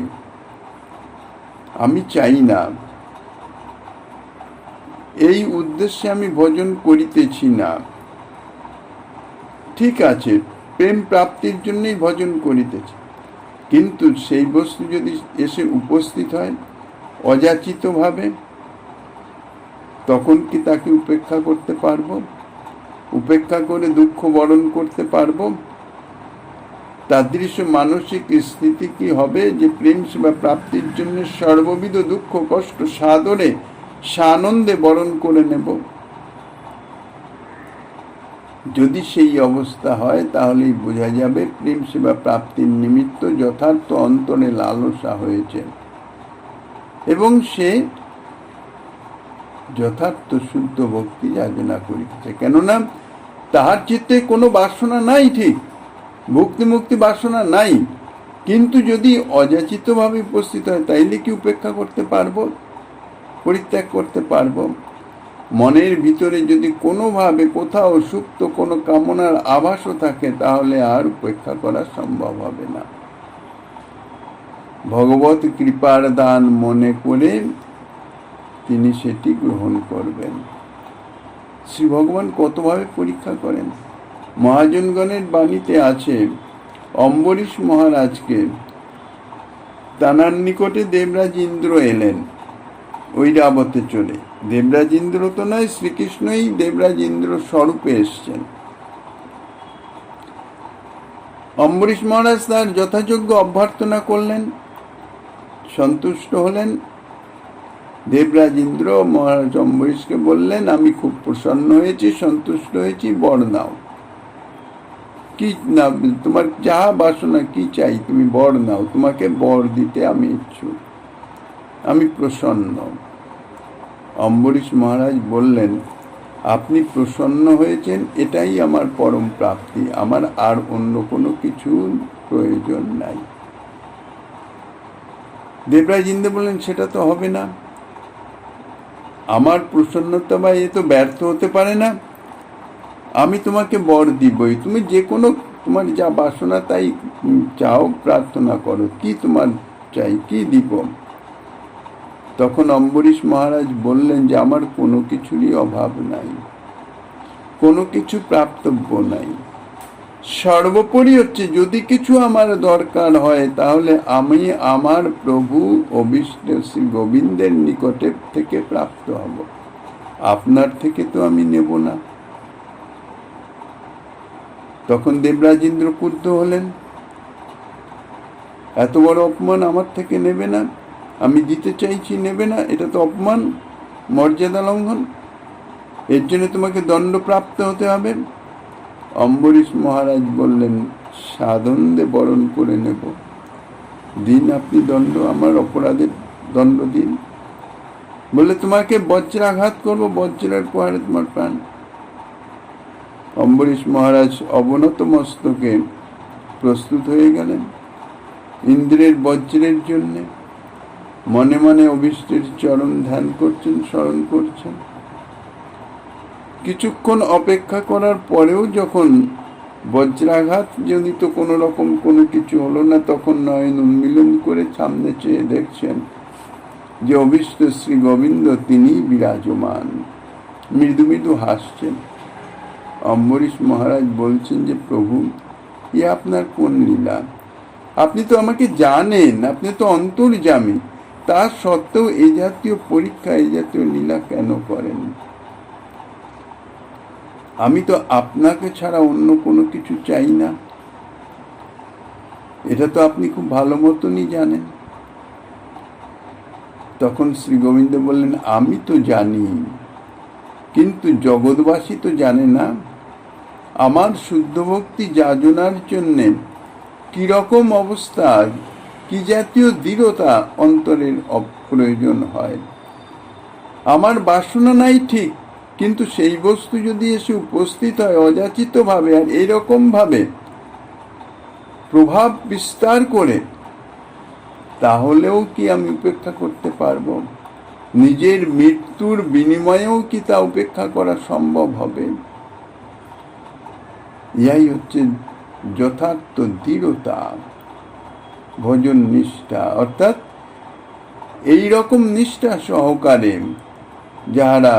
আমি চাই না, এই উদ্দেশ্যে আমি ভজন করিতেছি না, ঠিক আছে, প্রেম প্রাপ্তির জন্যই ভজন করিতেছি, কিন্তু সেই বস্তু যদি এসে উপস্থিত হয় অযাচিতভাবে, তখন কি তাকে উপেক্ষা করতে পারবো? উপেক্ষা করে দুঃখ বরণ করতে পারবো? তাদৃশ মানসিক স্থিতি কি হবে যে প্রেম সেবা প্রাপ্তির জন্য সর্ববিধ দুঃখ কষ্ট সাদরে সানন্দে বরণ করে নেব? যদি সেই অবস্থা হয়, তাহলেই বোঝা যাবে প্রেম সেবা প্রাপ্তির নিমিত্ত যথার্থ অন্তরে লালসা হয়েছে এবং সে যথার্থ শুদ্ধ ভক্তি যাচনা করিতেছে। কেননা তাহার চিত্তে কোনো বাসনা নাই, ঠিক ভক্তি মুক্তি বাসনা নাই, কিন্তু যদি অযাচিতভাবে উপস্থিত হয় তাইলে কি উপেক্ষা করতে পারবো, পরিত্যাগ করতে পারবো? মনের ভিতরে যদি কোনোভাবে কোথাও সুপ্ত কোনো কামনার আভাসও থাকে তাহলে আর উপেক্ষা করা সম্ভব হবে না। ভগবত কৃপার দান মনে করে তিনি সেটি গ্রহণ করবেন। শ্রী ভগবান কতভাবে পরীক্ষা করেন। মহাজনগণের বাণীতে আছে, অম্বরীশ মহারাজকে তানার নিকটে দেবরাজ ইন্দ্র এলেন ঐরাবতে চলে। দেবরাজ ইন্দ্র তো নয়, শ্রীকৃষ্ণই দেবরাজ ইন্দ্র স্বরূপে এসছেন। অম্বরীশ মহারাজ তার যথাযোগ্য অভ্যর্থনা করলেন, সন্তুষ্ট হলেন। দেবরাজ ইন্দ্র মহারাজ অম্বরীশকে বললেন, আমি খুব প্রসন্ন হয়েছি, সন্তুষ্ট হয়েছি, বর নাও। কি না, তোমার যাহা বাসনা, কি চাই তুমি বর নাও, তোমাকে বর দিতে আমি ইচ্ছুক, আমি প্রসন্ন। অম্বরীশ মহারাজ বললেন, আপনি প্রসন্ন হয়েছেন, এটাই আমার পরম প্রাপ্তি, আমার আর অন্য কোনো কিছু প্রয়োজন নাই। দেবরাজ ইন্দ্র বললেন, সেটা তো হবে না, আমার প্রসন্নতা বা এ তো ব্যর্থ হতে পারে না, আমি তোমাকে বর দিবই, তুমি যে কোনো তোমার যা বাসনা তাই চাও, প্রার্থনা করো, কি তোমার চাই, কি দিব? তখন অম্বরীশ মহারাজ বললেন যে আমার কোনো কিছুরই অভাব নাই, কোনো কিছু প্রাপ্তব্য নাই। সর্বোপরি হচ্ছে যদি কিছু আমার দরকার হয় তাহলে আমি আমার প্রভু অভীষ্ট শ্রী গোবিন্দের নিকটে থেকে প্রাপ্ত হব, আপনার থেকে তো আমি নেব না। তখন দেবরাজ ইন্দ্র ক্রুদ্ধ হলেন, এত বড় অপমান আমার থেকে নেবে না, আমি দিতে চাইছি নেবে না, এটা তো অপমান, মর্যাদা লঙ্ঘন, এর জন্য তোমাকে দণ্ড প্রাপ্ত হতে হবে। অম্বরীশ মহারাজ বললেন, সাধনদে বরণ করে নেব, দিন আপনি দণ্ড, আমার অপরাধের দণ্ড দিন। বলে, তোমাকে বজ্রাঘাত করবো, বজ্রের প্রহারে তোমার প্রাণ। অম্বরীশ মহারাজ অবনত মস্তকে প্রস্তুত হয়ে গেলেন ইন্দ্রের বজ্রের জন্য। মনে মনে অভীষ্টের চরণ ধ্যান করছেন, স্মরণ করছেন। কিছুক্ষণ অপেক্ষা করার পরেও যখন বজ্রাঘাত জনিত কোনো রকম কোনো কিছু হলো না, তখন নয়ন উন্মিলন করে সামনে চেয়ে দেখছেন যে অভীষ্ট শ্রী গোবিন্দ তিনি বিরাজমান, মৃদু মৃদু হাসছেন। অম্বরীশ মহারাজ বলছেন যে, প্রভু, এ আপনার কোন লীলা? আপনি তো আমাকে জানেন, আপনি তো অন্তর্যামী, তা সত্ত্বেও এই জাতীয় পরীক্ষা, এই জাতীয় লীলা কেন করেন? আমি তো আপনাকে ছাড়া অন্য কোনো কিছু চাই না, এটা তো আপনি খুব ভালো মতনই জানেন। তখন শ্রী গোবিন্দ বললেন, আমি তো জানি, কিন্তু জগৎবাসী তো জানে না আমার শুদ্ধ ভক্তি যাজনার জন্যে কিরকম অবস্থা, কি জাতীয় দৃঢ়তা অন্তরের প্রয়োজন হয়। আমার বাসনা নাই ঠিক, কিন্তু সেই বস্তু যদি এসে উপস্থিত হয় অযাচিত ভাবে আর এইরকম ভাবে প্রভাব বিস্তার করে, তাহলেও কি আমি উপেক্ষা করতে পারবো? নিজের মৃত্যুর বিনিময়েও কি তা উপেক্ষা করা সম্ভব হবে? ইহাই হচ্ছে যথার্থ দৃঢ়তা, ভজন নিষ্ঠা, অর্থাৎ এই রকম নিষ্ঠা সহকারে যাহারা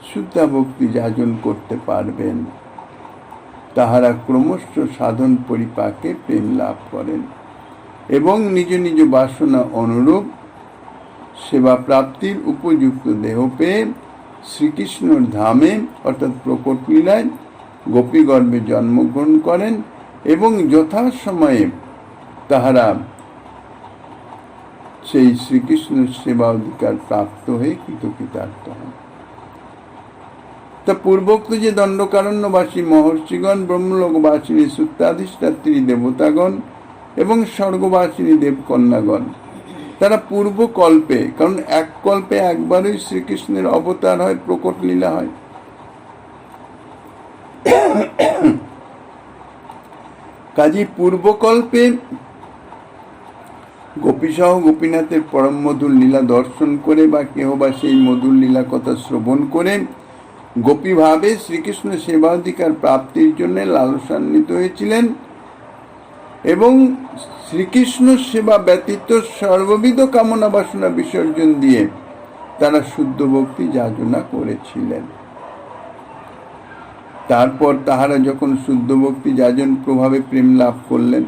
শুদ্ধা ভক্তি যাজন করতে পারবেন তাহারা ক্রমশ সাধন পরিপাকে প্রেম লাভ করেন এবং নিজ নিজ বাসনা অনুরূপ সেবা প্রাপ্তির উপযুক্ত দেহ পেয়ে শ্রীকৃষ্ণর ধামে অর্থাৎ প্রকট লীলায় গোপীগর্ভে জন্মগ্রহণ করেন এবং যথাসময়ে তাহারা সেই শ্রীকৃষ্ণের সেবা অধিকার প্রাপ্ত হয়ে কৃতকৃতার্থ হন। তা পূর্বোক্ত যে দণ্ডকারণ্যবাসী মহর্ষিগণ, ব্রহ্মলোকবাসিনী সূত্রাধিষ্ঠাত্রী দেবতাগণ এবং স্বর্গবাসিনী দেবকন্যাগণ, তারা পূর্বকল্পে, কারণ এক কল্পে একবারই শ্রীকৃষ্ণের অবতার হয়, প্রকট লীলা হয়, কাজী পূর্বকল্পে গোপীসহ গোপীনাথের পরম মধুর লীলা দর্শন করে বা কেহ বা সেই মধুর লীলা কথা শ্রবণ করে গোপীভাবে শ্রীকৃষ্ণ সেবাধিকার প্রাপ্তির জন্য লালসান্বিত হয়েছিলেন এবং শ্রীকৃষ্ণ সেবা ব্যতীত সর্ববিধ কামনা বাসনা বিসর্জন দিয়ে তারা শুদ্ধ ভক্তি যাচনা করেছিলেন। তারপর তাহারা যখন শুদ্ধ ভক্তি যাজন প্রভাবে প্রেম লাভ করলেন,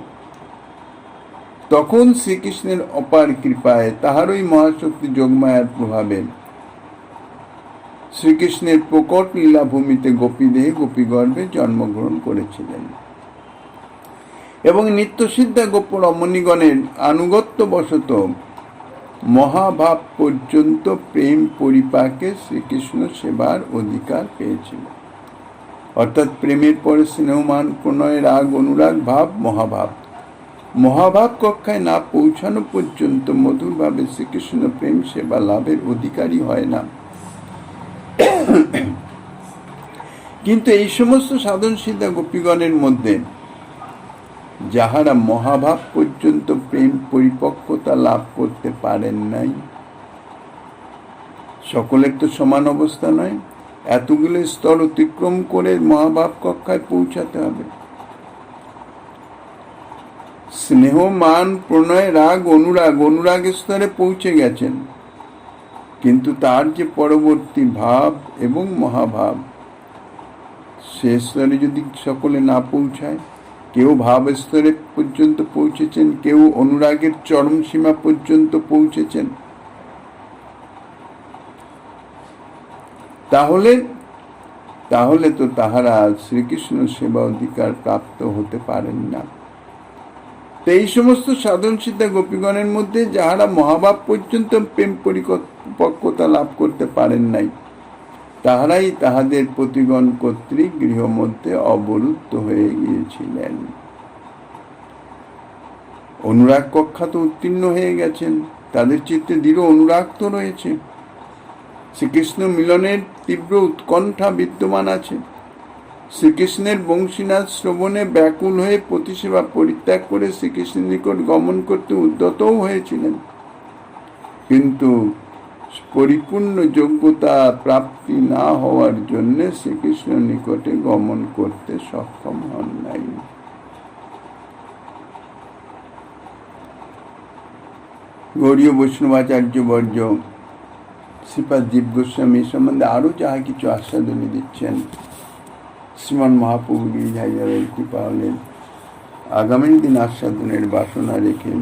তখন শ্রীকৃষ্ণের অপার কৃপায় তাহারই মহাশক্তি যোগমায়ার প্রভাবে শ্রীকৃষ্ণের প্রকট লীলাভূমিতে গোপীদেহে গোপীগর্ভে জন্মগ্রহণ করেছিলেন এবং নিত্যসিদ্ধা গোপ রমণীগণের আনুগত্য বশত মহাভাব পর্যন্ত প্রেম পরিপাকে শ্রীকৃষ্ণ সেবার অধিকার পেয়েছিলেন। অর্থাৎ প্রেমের পরে স্নেহমান প্রণয় রাগ অনুরাগ ভাব মহাভাব, মহাভাব কক্ষায় না পৌঁছানো পর্যন্ত মধুরভাবে শ্রীকৃষ্ণ প্রেম সেবা লাভের অধিকারী হয় না। কিন্তু এই সমস্ত সাধন সিদ্ধা গোপীগণের মধ্যে যাহারা মহাভাব পর্যন্ত প্রেম পরিপক্কতা লাভ করতে পারেন নাই, সকলের তো সমান অবস্থা নয়, এতগুলো স্তর অতিক্রম করে মহাভাব কক্ষায় পৌঁছাতে হবে। স্নেহ মান প্রণয় রাগ অনুরাগ স্তরে পৌঁছে গেছেন, কিন্তু তার যে পরবর্তী ভাব এবং মহাভাব, সে স্তরে যদি সকলে না পৌঁছায়, কেউ ভাব স্তরে পর্যন্ত পৌঁছেছেন, কেউ অনুরাগের চরম সীমা পর্যন্ত পৌঁছেছেন, তাহলে তো তাহারা শ্রীকৃষ্ণ সেবা অধিকার প্রাপ্ত হতে পারেন না। এই সমস্ত সাধন সিদ্ধা গোপীগণের মধ্যে যাহারা মহাভাব পর্যন্ত প্রেম পরিপক্কতা লাভ করতে পারেন নাই, তাহারাই তাহাদের পতিগণ কর্তৃক গৃহ মধ্যে অবরুদ্ধ হয়ে গিয়েছিলেন। অনুরাগ কক্ষা তো উত্তীর্ণ হয়ে গেছেন, তাদের চিত্তে দৃঢ় অনুরাগ তো রয়েছে, শ্রীকৃষ্ণ মিলনের তীব্র উৎকণ্ঠা বিদ্যমান আছে, শ্রীকৃষ্ণের বংশীনাথ শ্রবণে ব্যাকুল হয়ে প্রতিসেবা পরিত্যাগ করে শ্রীকৃষ্ণের নিকট গমন করতে উদ্যতও হয়েছিলেন, কিন্তু পরিপূর্ণ যোগ্যতা প্রাপ্তি না হওয়ার জন্য শ্রীকৃষ্ণ নিকটে গমন করতে সক্ষম হন নাই। গৌড়ীয় বৈষ্ণবাচার্য বর্য শ্রীপাদ জীব গোস্বামী সম্বন্ধে আরো যাহা কিছু আস্বাদনী দিচ্ছেন, শ্রীমান মহাপ্রভু গিরিধারীর কৃপা হলেন আগামী দিন আস্বাদনের বাসনা রেখেন।